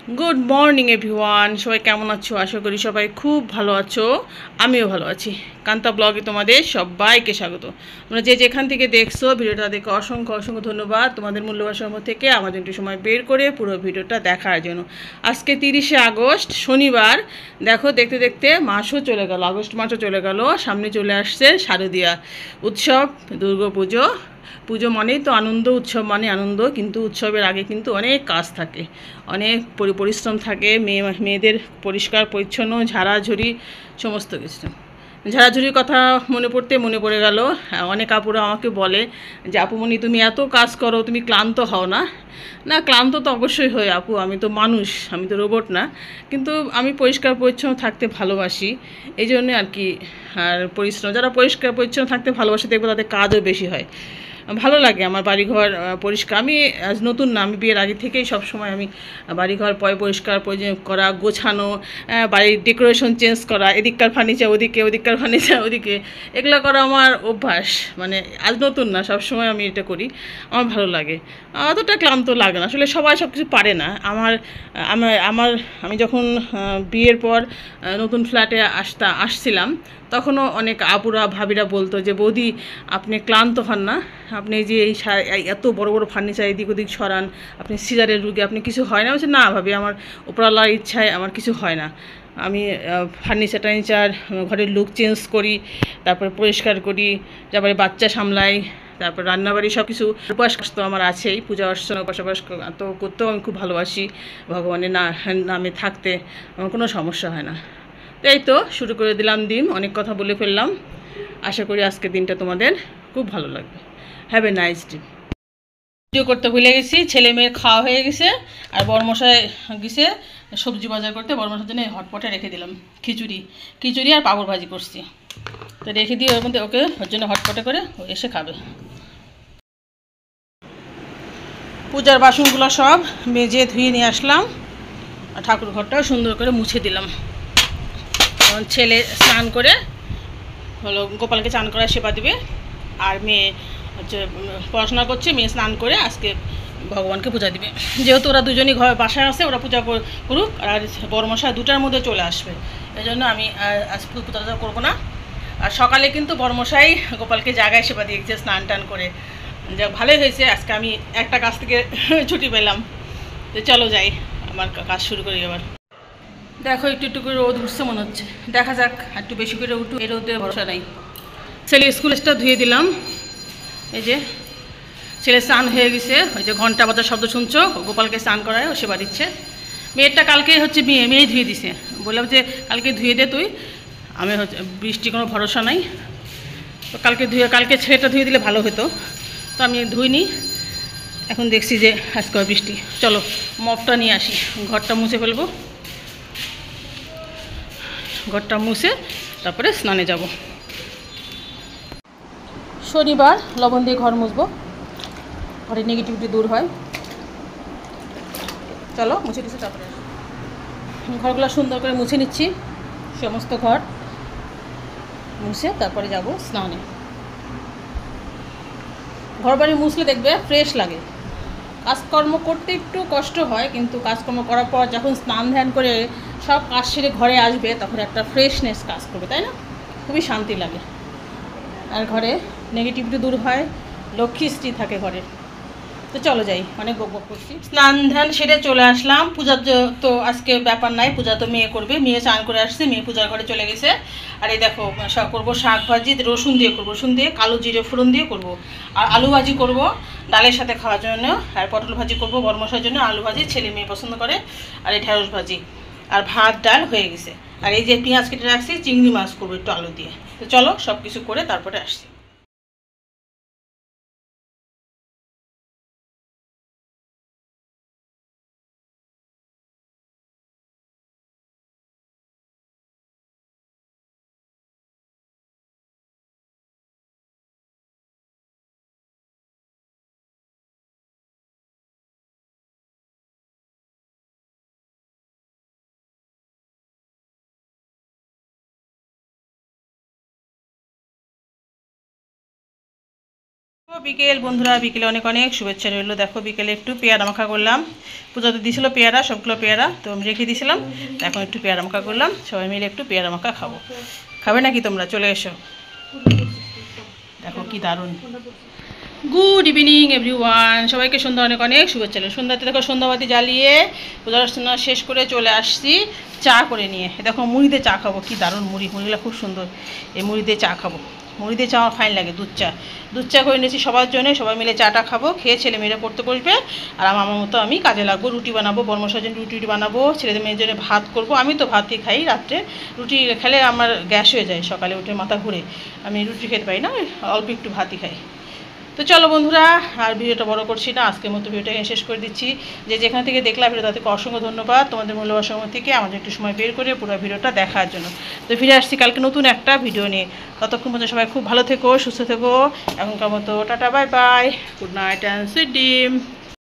Good morning everyone, সবাই কেমন আছো? আশা করি সবাই খুব ভালো আছো। আমিও ভালো আছি। কান্তা ব্লগে তোমাদের সবাইকে স্বাগত। তোমরা যে যেখান থেকে দেখছো ভিডিওটা দেখে অসংখ্য অসংখ্য ধন্যবাদ। তোমাদের মূল্যবান সময় থেকে আমাদের একটু সময় বের করে পুরো ভিডিওটা দেখার জন্য। আজকে 30শে আগস্ট শনিবার। দেখো দেখতে দেখতে মাসও চলে গেল, আগস্ট মাসও চলে গেল। সামনে চলে আসছে শারদীয়া উৎসব, দুর্গাপুজো। পুজো মানেই তো আনন্দ, উৎসব মানে আনন্দ, কিন্তু উৎসবের আগে কিন্তু অনেক কাজ থাকে, অনেক পরিশ্রম থাকে। মেয়েদের পরিষ্কার পরিচ্ছন্ন, ঝাড়াঝুড়ি, সমস্ত কিছু। ঝাড়াঝুড়ির কথা মনে পড়ে গেল। অনেক আপুরা আমাকে বলে যে আপুমনি তুমি এত কাজ করো, তুমি ক্লান্ত হও না? না, ক্লান্ত তো অবশ্যই হয় আপু, আমি তো মানুষ, আমি তো রোবট না। কিন্তু আমি পরিষ্কার পরিচ্ছন্ন থাকতে ভালোবাসি, এই জন্য আর কি। আর পরিশ্রম, যারা পরিষ্কার পরিচ্ছন্ন থাকতে ভালোবাসে দেখবো তাদের কাজও বেশি হয়। ভালো লাগে আমার বাড়িঘর পরিষ্কার। আমি আজ নতুন না, আমি বিয়ের আগে থেকেই সবসময় আমি বাড়িঘর পরিষ্কার করা, গোছানো, বাড়ির ডেকোরেশন চেঞ্জ করা, এদিককার ফার্নিচার ওদিকে, ওদিককার ফার্নিচার ওদিকে, এগুলো করা আমার অভ্যাস। মানে আজ নতুন না, সবসময় আমি এটা করি, আমার ভালো লাগে। অতটা ক্লান্ত লাগে না, আসলে সবাই সব কিছু পারে না। আমার আমার আমার আমি যখন বিয়ের পর নতুন ফ্ল্যাটে আসছিলাম, তখনও অনেক আপুরা ভাবিরা বলতো যে বৌদি আপনি ক্লান্ত হন না? আপনি যে এই এত বড় বড় ফার্নিচার এদিক ওদিক সরান, আপনি সিজারের রুগী, আপনি কিছু হয় না? বলছে না ভাবি, আমার উপরওয়ালার ইচ্ছায় আমার কিছু হয় না। আমি ফার্নিচার টার্নিচার, ঘরের লুক চেঞ্জ করি, তারপরে পরিষ্কার করি, তারপরে বাচ্চা সামলাই, তারপর রান্নাবাড়ি সব কিছু। উপাস তো আমার আছেই, পূজা অর্চনা উপাস তো করতেও আমি খুব ভালোবাসি। ভগবানের নামে থাকতে আমার কোনো সমস্যা হয় না। তো এই তো শুরু করে দিলাম দিন, অনেক কথা বলে ফেললাম। আশা করি আজকের দিনটা তোমাদের খুব ভালো লাগবে। Have a nice day. Video করতে ভুলে গেছি, ছেলে মেয়ের খাওয়া হয়ে গেছে, আর বড়মশাই গেছে সবজি বাজার করতে। বড়মশার জন্য হটপটে রেখে দিলাম খিচুড়ি, খিচুড়ি আর পাঁপড় ভাজি করছি। তো রেখে দিয়ে ওর মধ্যে ওর জন্য হটপটে করে ও এসে খাবে। পূজার বাসনগুলো সব মেজে ধুয়ে নিয়ে আসলাম, আর ঠাকুর ঘরটাও সুন্দর করে মুছে দিলাম। তখন ছেলে স্নান করে হলো গোপালকে চান করার সেবা দেবে, আর মেয়ে হচ্ছে পড়াশোনা করছে। মেয়ে স্নান করে আজকে ভগবানকে পূজা দিবে। যেহেতু ওরা দুজনই ঘর বাসায় আছে, ওরা পূজা করুক, আর বড়মশাই 2টার মধ্যে চলে আসবে, এই জন্য আমি আজ পূজা করবো না। আর সকালে কিন্তু বড়মশাই গোপালকে জাগায় সেবা দিয়েছে স্নান টান করে। যা ভালোই হয়েছে, আজকে আমি একটা কাজ থেকে ছুটি পেলাম। তো চলো যাই, আমার কাজ শুরু করি এবার। দেখো একটু একটু করে রোদ উঠছে মনে হচ্ছে, দেখা যাক একটু বেশি করে উঠু, এই রোদে ভরসা নাই। ছেলে স্কুলটা ধুয়ে দিলাম। এই যে ছেলে স্নান হয়ে গেছে, ওই যে ঘন্টা বাজার শব্দ শুনছো, গোপালকে স্নান করায় ও সেবা দিচ্ছে। মেয়েরটা কালকে হচ্ছে মেয়ে ধুয়ে দিছে, বললাম যে কালকে ধুয়ে দে তুই, আমি হচ্ছে বৃষ্টি কোনো ভরসা নাই, তো কালকে ছেলেটা ধুয়ে দিলে ভালো হতো, তো আমি ধুইনি। এখন দেখছি যে আজকে বৃষ্টি, চলো মপটা নিয়ে আসি, ঘরটা মুছে ফেলবো। ঘরটা মুছে তারপরে স্নানে যাব। শনিবার লবণ দিয়ে ঘর মুছবো, ঘরের নেগেটিভিটি দূর হয়। চলো মুছে দিচ্ছি, তারপরে ঘরগুলো সুন্দর করে মুছে নিচ্ছি, সমস্ত ঘর মুছে তারপরে যাব স্নানে। ঘর বাড়ি মুছলে দেখবে ফ্রেশ লাগে। কাজকর্ম করতে একটু কষ্ট হয়, কিন্তু কাজকর্ম করার পর যখন স্নান ধ্যান করে সব কাজ সেরে ঘরে আসবে, তখন একটা ফ্রেশনেস কাজ করবে, তাই না? খুবই শান্তি লাগে, আর ঘরে নেগেটিভিটি দূর হয়, লক্ষ্মীশ্রী থাকে ঘরে। তো চলো যাই, অনেক বকবক করছি। স্নান ধ্যান সেরে চলে আসলাম। পূজার তো আজকে ব্যাপার নাই, পূজা তো মেয়ে করবে, মেয়ে স্নান করে আসছে, মেয়ে পূজার ঘরে চলে গেছে। আর এই দেখো করবো শাক ভাজি, রসুন দিয়ে করবো, রসুন দিয়ে কালো জিরে ফোড়ন দিয়ে করবো। আর আলু ভাজি করব ডালের সাথে খাওয়ার জন্য, আর পটল ভাজি করবো বড়মশার জন্য, আলু ভাজি ছেলে মেয়ে পছন্দ করে, আর এই ঢেঁড়স ভাজি, আর ভাত ডাল হয়ে গেছে। আর এই যে পেঁয়াজ কেটে রাখছি, চিংড়ি মাছ করবো একটু আলু দিয়ে। তো চলো সব কিছু করে তারপরে আসছি। বিকেল বন্ধুরা, বিকেলে অনেক অনেক শুভেচ্ছা রইলো। দেখো বিকেলে একটু পেয়ারা মাখা করলাম। পূজাতে দিয়েছিলো পেয়ারা, সবগুলো পেয়ারা তো আমি রেখে দিয়েছিলাম। এখন একটু পেয়ারা মাখা করলাম, সবাই মিলে একটু পেয়ারা মাখা খাবো। খাবে নাকি তোমরা? চলে এসো। দেখো কি দারুণ। গুড ইভিনিং এভরিওয়ান, সবাইকে সন্ধ্যা অনেক অনেক শুভেচ্ছা। সন্ধ্যাতে দেখো সন্ধ্যাবাতি জ্বালিয়ে পূজা অর্চনা শেষ করে চলে আসছি চা করে নিয়ে। দেখো মুড়ি দিয়ে চা খাবো, কি দারুণ মুড়িগুলো খুব সুন্দর। এই মুড়ি দিয়ে চা খাবো, মুড়ি দিয়ে চা আমার ফাইন লাগে। দুধ চা করে নিয়েছি সবার জন্য, সবাই মিলে চাটা খাবো। খেয়ে ছেলে মেয়েরা পড়তে বসবে, আর আমার মতো আমি কাজে লাগবো। রুটি বানাবো, বর্মশার জন্য রুটি বানাবো, ছেলেদের মেয়ের জন্য ভাত করবো। আমি তো ভাতই খাই রাত্রে, রুটি খেলে আমার গ্যাস হয়ে যায়, সকালে উঠে মাথা ঘুরে। আমি রুটি খেতে পারি না, অল্প একটু ভাতই খাই। তো চলো বন্ধুরা, আর ভিডিওটা বড় করছি না, আজকের মতো ভিডিওটা শেষ করে দিচ্ছি। যে যেখান থেকে দেখলাম ভিডিও তাদেরকে অসংখ্য ধন্যবাদ, তোমাদের মূল্যবান সময় থেকে আমাদের একটু সময় বের করে পুরো ভিডিওটা দেখার জন্য। তো ফিরে আসছি কালকে নতুন একটা ভিডিও নিয়ে। ততক্ষণ পর্যন্ত সবাই খুব ভালো থেকো, সুস্থ থেকো। এখনকার মতো tata, bye bye, good night and sweet dream.